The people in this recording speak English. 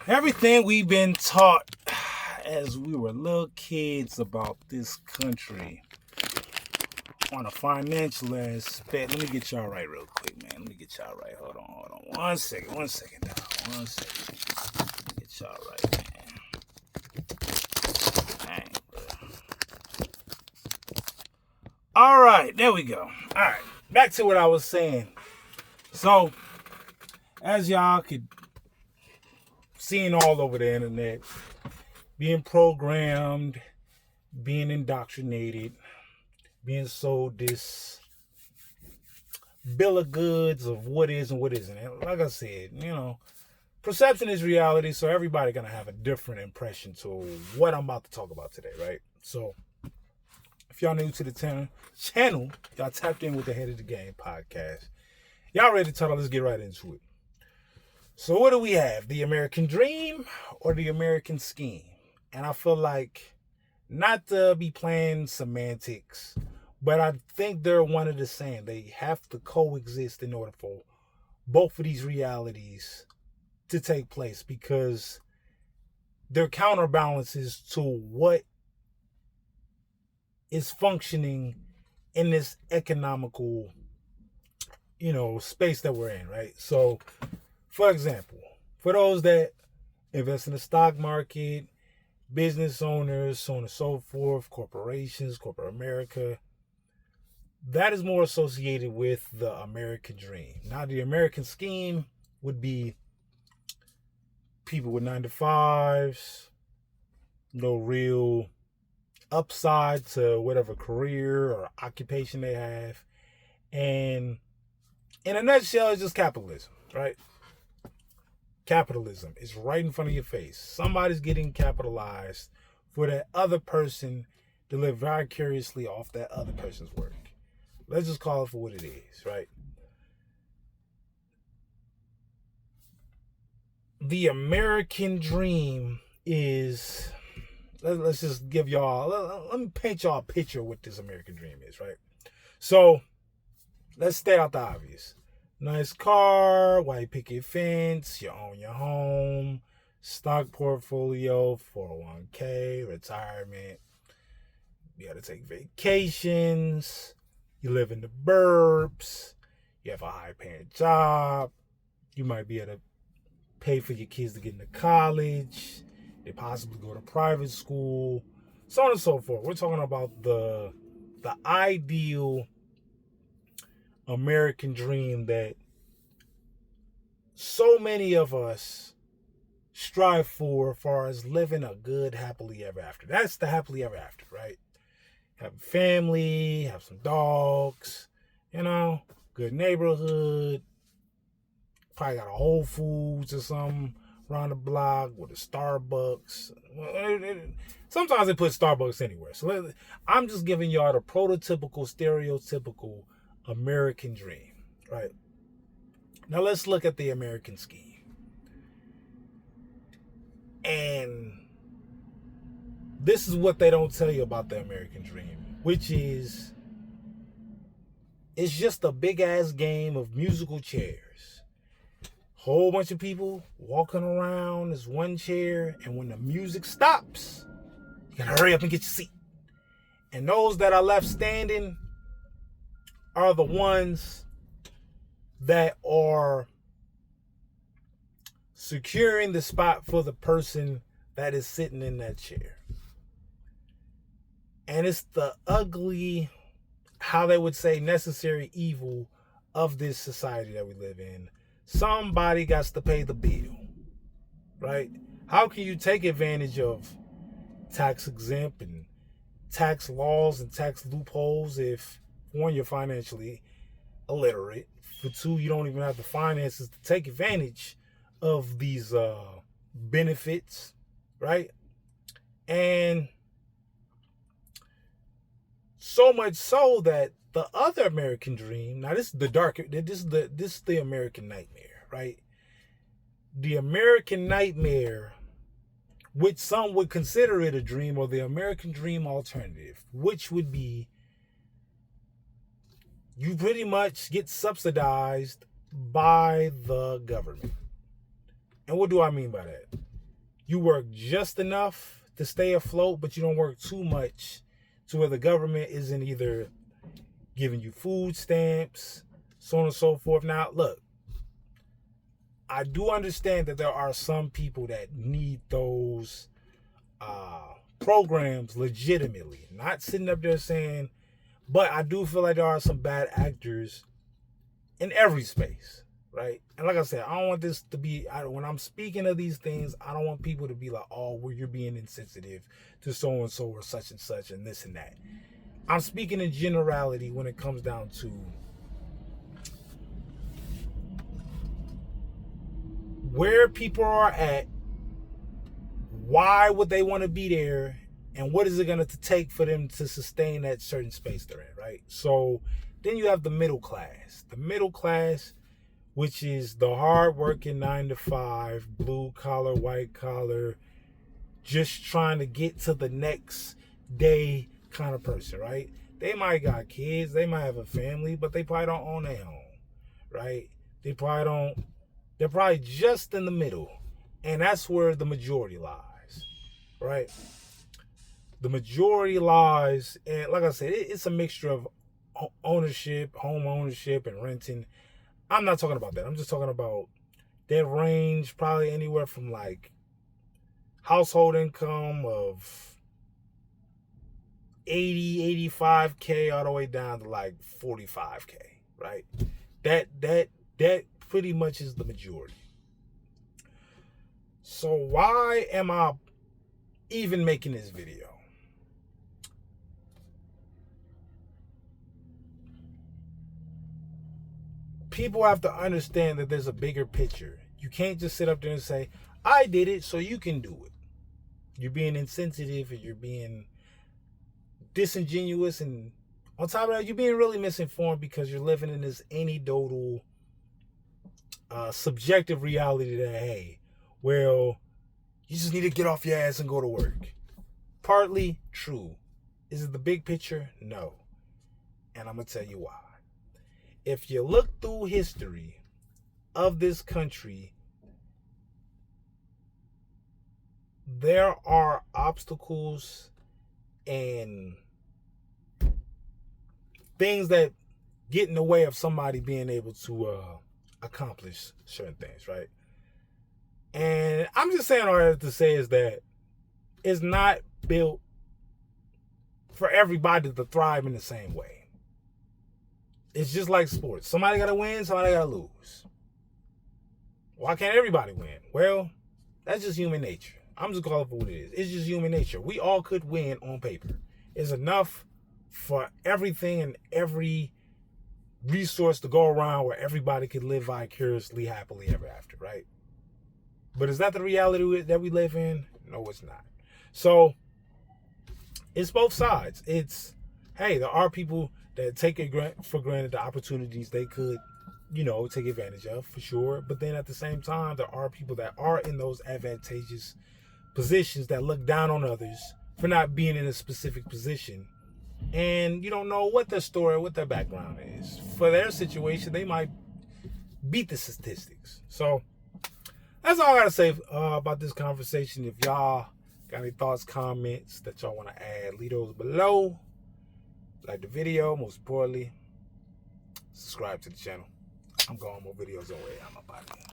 Everything we've been taught as we were little kids about this country on a financial aspect. Let me get y'all right real quick, man. Let me get y'all right. Hold on. One second, dog. One second. Get y'all right, man. Dang, bro. All right, there we go. All right, back to what I was saying. So, as y'all could seeing all over the internet, being programmed, being indoctrinated, being sold this bill of goods of what is and what isn't. And like I said, perception is reality, so everybody gonna have a different impression to what I'm about to talk about today, right? So if y'all new to the channel, y'all tapped in with the Head of the Game podcast. Y'all ready to talk? Let's get right into it. So what do we have? The American dream or the American scheme? And I feel like, not to be playing semantics, but I think they're one and the same. They have to coexist in order for both of these realities to take place, because they're counterbalances to what is functioning in this economical, space that we're in, right? So, for example, for those that invest in the stock market, business owners, so on and so forth, corporations, corporate America, that is more associated with the American dream. Now, the American scheme would be people with 9 to 5s, no real upside to whatever career or occupation they have. And in a nutshell, it's just capitalism, right? Capitalism is right in front of your face. Somebody's getting capitalized for that other person to live vicariously off that other person's work. Let's just call it for what it is, right? The American dream is, let's just give y'all, let me paint y'all a picture of what this American dream is, right? So let's stay out the obvious. Nice car, white picket fence, you own your home, stock portfolio, 401k, retirement. You got to take vacations. You live in the burbs. You have a high paying job. You might be able to pay for your kids to get into college. They possibly go to private school, so on and so forth. We're talking about the ideal American dream that so many of us strive for, as far as living a good happily ever after. That's the happily ever after, right? Have a family, have some dogs, good neighborhood. Probably got a Whole Foods or something around the block with a Starbucks. Sometimes they put Starbucks anywhere. So I'm just giving y'all the prototypical, stereotypical American dream, right? Now let's look at the American scheme. And this is what they don't tell you about the American dream, which is, it's just a big ass game of musical chairs. Whole bunch of people walking around this one chair, and when the music stops, you gotta hurry up and get your seat. And those that are left standing are the ones that are securing the spot for the person that is sitting in that chair. And it's the ugly, how they would say, necessary evil of this society that we live in. Somebody got to pay the bill, right? How can you take advantage of tax exempt and tax laws and tax loopholes if, one, you're financially illiterate, for two, you don't even have the finances to take advantage of these benefits, right? And so much so that the other American dream, now this is the American nightmare, right? The American nightmare, which some would consider it a dream, or the American dream alternative, which would be, you pretty much get subsidized by the government. And what do I mean by that? you work just enough to stay afloat, but you don't work too much to where the government isn't either giving you food stamps, so on and so forth. Now, look, I do understand that there are some people that need those programs legitimately. Not sitting up there saying, but I do feel like there are some bad actors in every space, right? And like I said, I don't want this to be, when I'm speaking of these things, I don't want people to be like, oh, well, you're being insensitive to so-and-so or such and such and this and that. I'm speaking in generality when it comes down to where people are at, why would they want to be there, and what is it going to take for them to sustain that certain space they're in, right? So then you have the middle class. The middle class, which is the hard-working 9-to-5, blue-collar, white-collar, just trying to get to the next day kind of person, right? They might got kids, they might have a family, but they probably don't own their home, right? They're probably just in the middle. And that's where the majority lies, right? The majority lies, and like I said, it's a mixture of ownership, home ownership, and renting. I'm not talking about that. I'm just talking about that range probably anywhere from like household income of 80, 85K all the way down to like 45K, right? That pretty much is the majority. So why am I even making this video? People have to understand that there's a bigger picture. You can't just sit up there and say, I did it, so you can do it. You're being insensitive, and you're being disingenuous, and on top of that, you're being really misinformed because you're living in this anecdotal, subjective reality that, hey, well, you just need to get off your ass and go to work. Partly true. Is it the big picture? No. And I'm going to tell you why. If you look through history of this country, there are obstacles and things that get in the way of somebody being able to accomplish certain things, right? And I'm just saying all that to say is that it's not built for everybody to thrive in the same way. It's just like sports. Somebody got to win, somebody got to lose. Why can't everybody win? Well, that's just human nature. I'm just calling it for what it is. It's just human nature. We all could win on paper. It's enough for everything and every resource to go around where everybody could live vicariously, happily ever after, right? But is that the reality that we live in? No, it's not. So it's both sides. It's, hey, there are people that take it for granted the opportunities they could, take advantage of, for sure. But then at the same time, there are people that are in those advantageous positions that look down on others for not being in a specific position. And you don't know what their story, what their background is. For their situation, they might beat the statistics. So that's all I got to say about this conversation. If y'all got any thoughts, comments that y'all want to add, leave those below. Like the video, most importantly, subscribe to the channel. I'm going more videos away. I'm about it.